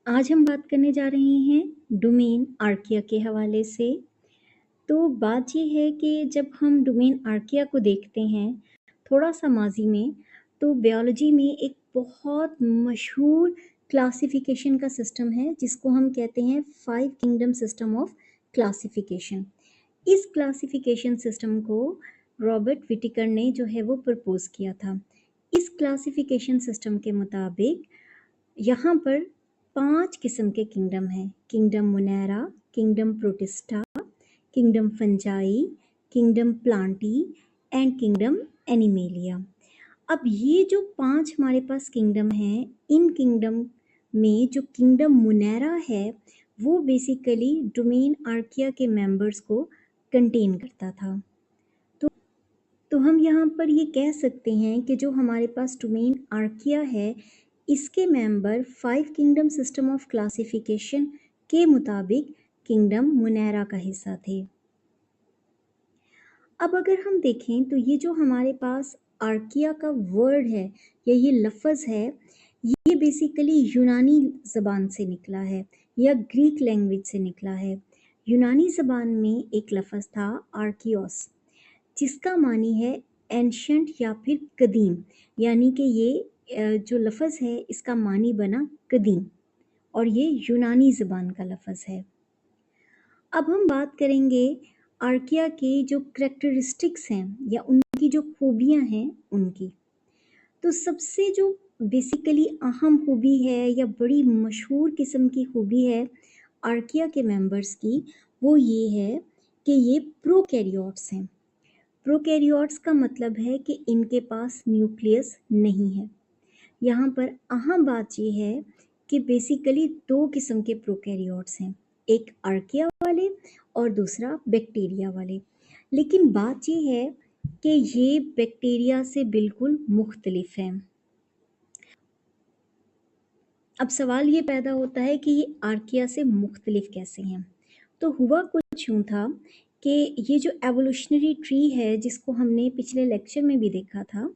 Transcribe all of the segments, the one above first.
आज हम बात करने जा रहे हैं डोमेन आर्किया के हवाले से। तो बात ये है कि जब हम डोमेन आर्किया को देखते हैं थोड़ा-सा माज़ी में, तो बायोलॉजी में एक बहुत मशहूर क्लासिफ़िकेशन का सिस्टम है जिसको हम कहते हैं 5 किंगडम सिस्टम ऑफ क्लासिफ़िकेशन। इस क्लासिफ़िकेशन सिस्टम को रॉबर्ट व्हिटेकर ने जो है वो प्रपोज़ किया था। इस क्लासिफ़िकेशन सिस्टम के मुताबिक यहाँ पर 5 किस्म के किंगडम हैं। Kingdom Monera, kingdom protista, kingdom fungi, kingdom Plantae and kingdom animalia. अब ये जो 5 हमारे पास किंगडम हैं, इन किंगडम में जो किंगडम मोनेरा है, वो बेसिकली डोमेन आर्किया के मेंबर्स को कंटेन करता था। तो हम यहाँ पर ये कह सकते हैं कि जो हमारे पास डोमेन आर्किया है, इसके member 5 kingdom system of classification के मुताबिक किंगडम मोनेरा का हिस्सा थे। अब अगर हम देखें तो ये जो हमारे पास आर्किया का वर्ड है या ये लफ्ज़ है, ये बेसिकली यूनानी ज़बान से निकला है या ग्रीक लैंग्वेज से निकला है। यूनानी ज़बान में एक लफ्ज़ था आर्कियोस, जिसका मानी है एंशंट या फिर कदीम, यानी कि ये जो लफ्ज़ है इसका मानी बना कदीम और ये यूनानी ज़बान का लफ्ज़ है। अब हम बात करेंगे आर्किया के जो करैक्टरिस्टिक्स हैं या उनकी जो खूबियाँ हैं उनकी। तो सबसे जो बेसिकली अहम खूबी है या बड़ी मशहूर किस्म की खूबी है आर्किया के मेंबर्स की, वो ये है कि ये प्रोकैरियोट्स हैं। प्रोकैरियोट्स का मतलब है कि इनके पास न्यूक्लियस नहीं है। यहाँ पर अहम बात ये है कि बेसिकली 2 किस्म के प्रोकैरियोट्स हैं, एक आर्किया वाले और दूसरा बैक्टीरिया वाले। लेकिन बात ये है कि ये बैक्टीरिया से बिल्कुल मुख्तलिफ हैं। अब सवाल ये पैदा होता है कि ये आर्किया से मुख्तलिफ कैसे हैं? तो हुआ कुछ यूँ था कि ये जो एवोल्यूशनरी ट्री है जिसको हमने पिछले लेक्चर में भी देखा था,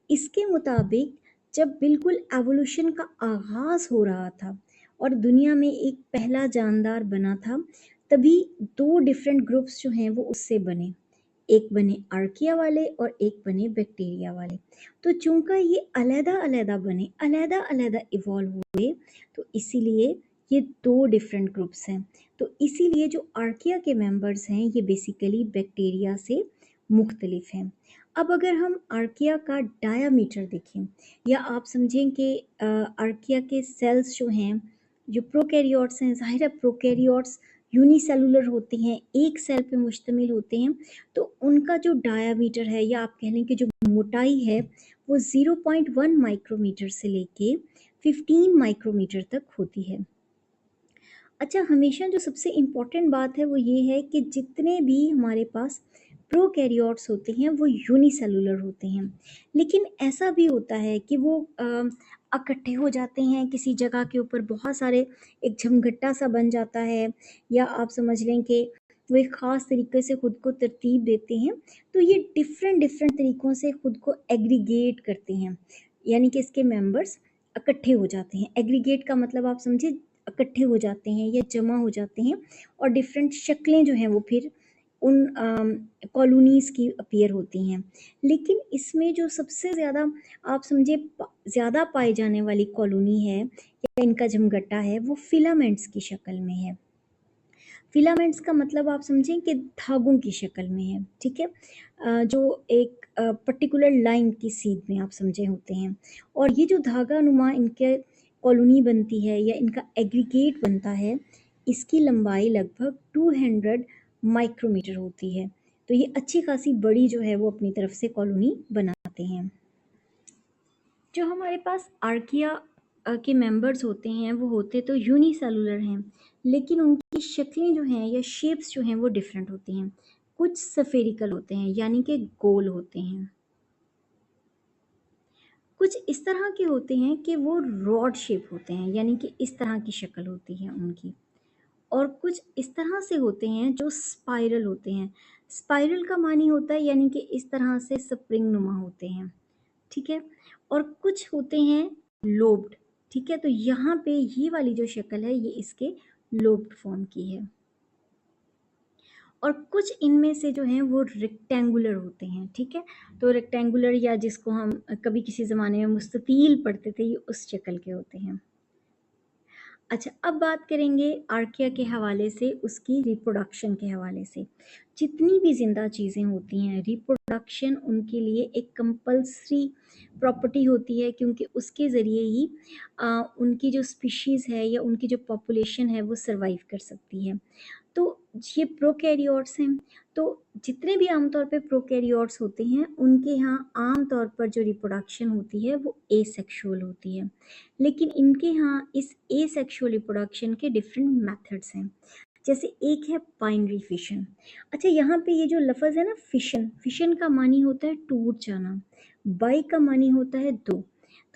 इसके मुताबिक जब बिल्कुल एवोल्यूशन का आगाज़ हो रहा था और दुनिया में एक पहला जानदार बना था, तभी 2 डिफरेंट ग्रुप्स जो हैं वो उससे बने। एक बने आर्किया वाले और एक बने बैक्टीरिया वाले। तो चूँकि ये अलग-अलग बने, अलग-अलग इवॉल्व हुए, तो इसीलिए ये 2 डिफरेंट ग्रुप्स हैं। तो इसीलिए जो आर्किया के मेंबर्स हैं, ये बेसिकली बैक्टीरिया से मुख्तलिफ हैं। अब अगर हम आर्किया का डायामीटर देखें या आप समझें कि आर्किया के सेल्स जो हैं, जो प्रोकैरियोट्स हैं, ज़ाहिर है प्रोकैरियोट्स यूनिसेलुलर होते हैं, एक सेल पे मुश्तमिल होते हैं, तो उनका जो डायामीटर है या आप कह लें कि जो मोटाई है, वो 0.1 माइक्रोमीटर से लेके 15 माइक्रोमीटर तक होती है। अच्छा, हमेशा जो सबसे इम्पॉर्टेंट बात है वो ये है कि जितने भी हमारे पास प्रोकैरियोट्स होते हैं वो यूनिसेलुलर होते हैं, लेकिन ऐसा भी होता है कि वो इकट्ठे हो जाते हैं किसी जगह के ऊपर, बहुत सारे एक झमघट्टा सा बन जाता है, या आप समझ लें कि वो एक ख़ास तरीके से खुद को तरतीब देते हैं। तो ये डिफरेंट डिफरेंट तरीक़ों से खुद को एग्रीगेट करते हैं, यानी कि इसके मेंबर्स इकट्ठे हो जाते हैं। एग्रीगेट का मतलब आप समझे, इकट्ठे हो जाते हैं या जमा हो जाते हैं और डिफरेंट शक्लें जो हैं वो फिर उन कॉलोनीज़ की अपीयर होती हैं। लेकिन इसमें जो सबसे ज़्यादा आप समझे ज़्यादा पाई जाने वाली कॉलोनी है या इनका जमघटा है, वो फिलामेंट्स की शक्ल में है। फिलामेंट्स का मतलब आप समझें कि धागों की शक्ल में है, ठीक है? जो एक पर्टिकुलर लाइन की सीध में आप समझे होते हैं, और ये जो धागा नुमा इनके कॉलोनी बनती है या इनका एग्रीगेट बनता है, इसकी लंबाई लगभग 200 माइक्रोमीटर होती है। तो ये अच्छी खासी बड़ी जो है वो अपनी तरफ से कॉलोनी बनाते हैं। जो हमारे पास आर्किया के मेंबर्स होते हैं वो होते तो यूनिसेलुलर हैं, लेकिन उनकी शक्लें जो हैं या शेप्स जो हैं वो डिफरेंट होती हैं। कुछ सफेरिकल होते हैं यानी कि गोल होते हैं, कुछ इस तरह के होते हैं कि वो रॉड शेप होते हैं, यानी कि इस तरह की शक्ल होती है उनकी, और कुछ इस तरह से होते हैं जो स्पाइरल होते हैं। स्पाइरल का मानी होता है यानी कि इस तरह से स्प्रिंग नुमा होते हैं, ठीक है? और कुछ होते हैं लोब्ड, ठीक है, तो यहाँ पे ये वाली जो शक्ल है ये इसके लोब्ड फॉर्म की है। और कुछ इनमें से जो हैं वो रेक्टेंगुलर होते हैं, ठीक है। तो रेक्टेंगुलर या जिसको हम कभी किसी ज़माने में मुस्ततील पढ़ते थे, ये उस शक्ल के होते हैं। अच्छा, अब बात करेंगे आर्किया के हवाले से, उसकी रिप्रोडक्शन के हवाले से। जितनी भी ज़िंदा चीज़ें होती हैं, रिप्रोडक्शन उनके लिए एक कंपल्सरी प्रॉपर्टी होती है, क्योंकि उसके ज़रिए ही उनकी जो स्पीशीज़ है या उनकी जो पॉपुलेशन है वो सर्वाइव कर सकती है। तो ये प्रोकैरियोट्स हैं। तो जितने भी आमतौर पे प्रोकैरियोट्स होते हैं उनके यहाँ आमतौर पर जो रिप्रोडक्शन होती है वो एसेक्सुअल होती है, लेकिन इनके यहाँ इस एसेक्सुअल रिप्रोडक्शन के डिफरेंट मेथड्स हैं। जैसे एक है बाइनरी फिशन। अच्छा, यहाँ पे ये जो लफ्ज़ है ना फिशन, फिशन का मानी होता है टूट जाना, बाई का मानी होता है दो।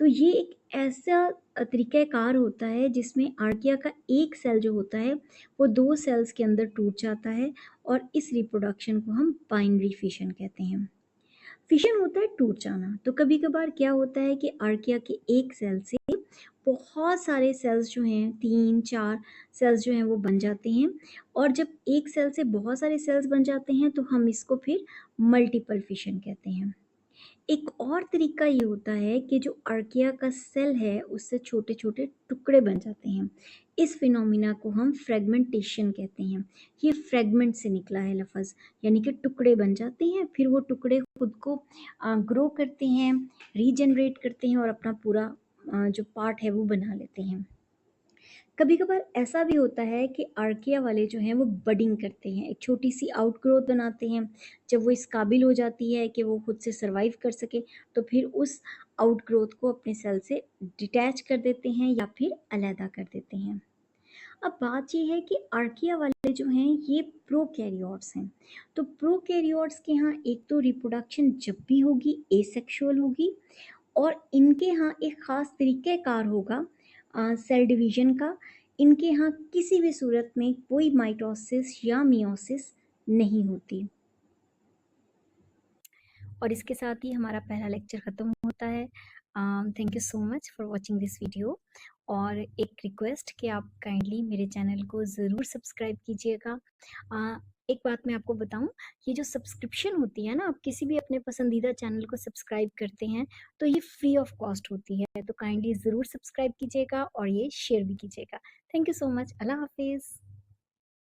तो ये एक ऐसा तरीक़ाकार होता है जिसमें आर्किया का एक सेल जो होता है वो दो सेल्स के अंदर टूट जाता है, और इस रिप्रोडक्शन को हम बाइनरी फिशन कहते हैं। फिशन होता है टूट जाना। तो कभी कभार क्या होता है कि आर्किया के एक सेल से बहुत सारे सेल्स जो हैं, 3-4 सेल्स जो हैं वो बन जाते हैं, और जब एक सेल से बहुत सारे सेल्स बन जाते हैं तो हम इसको फिर मल्टीपल फिशन कहते हैं। एक और तरीका ये होता है कि जो आर्किया का सेल है उससे छोटे छोटे टुकड़े बन जाते हैं। इस फिनोमिना को हम फ्रेगमेंटेशन कहते हैं। ये फ्रेगमेंट से निकला है लफ्ज़, यानी कि टुकड़े बन जाते हैं, फिर वो टुकड़े खुद को ग्रो करते हैं, रीजनरेट करते हैं और अपना पूरा जो पार्ट है वो बना लेते हैं। कभी कभार ऐसा भी होता है कि आर्किया वाले जो हैं वो बडिंग करते हैं, एक छोटी सी आउटग्रोथ बनाते हैं। जब वो इस काबिल हो जाती है कि वो खुद से सरवाइव कर सके, तो फिर उस आउटग्रोथ को अपने सेल से डिटैच कर देते हैं या फिर अलहदा कर देते हैं। अब बात ये है कि आर्किया वाले जो हैं ये प्रोकैरियोट्स हैं। तो प्रोकैरियोट्स के यहाँ एक तो रिप्रोडक्शन जब भी होगी एसेक्सुअल होगी, और इनके यहाँ एक ख़ास तरीक़ेकार होगा सेल डिवीज़न का। इनके यहाँ किसी भी सूरत में कोई माइटोसिस या मियोसिस नहीं होती। और इसके साथ ही हमारा पहला लेक्चर ख़त्म होता है। Thank you so much for watching this video. और एक रिक्वेस्ट कि आप काइंडली मेरे चैनल को ज़रूर सब्सक्राइब कीजिएगा। एक बात मैं आपको बताऊं, ये जो सब्सक्रिप्शन होती है ना, आप किसी भी अपने पसंदीदा चैनल को सब्सक्राइब करते हैं तो ये फ्री ऑफ कॉस्ट होती है, तो काइंडली ज़रूर सब्सक्राइब कीजिएगा और ये शेयर भी कीजिएगा। Thank you so much. अल्लाह हाफिज़।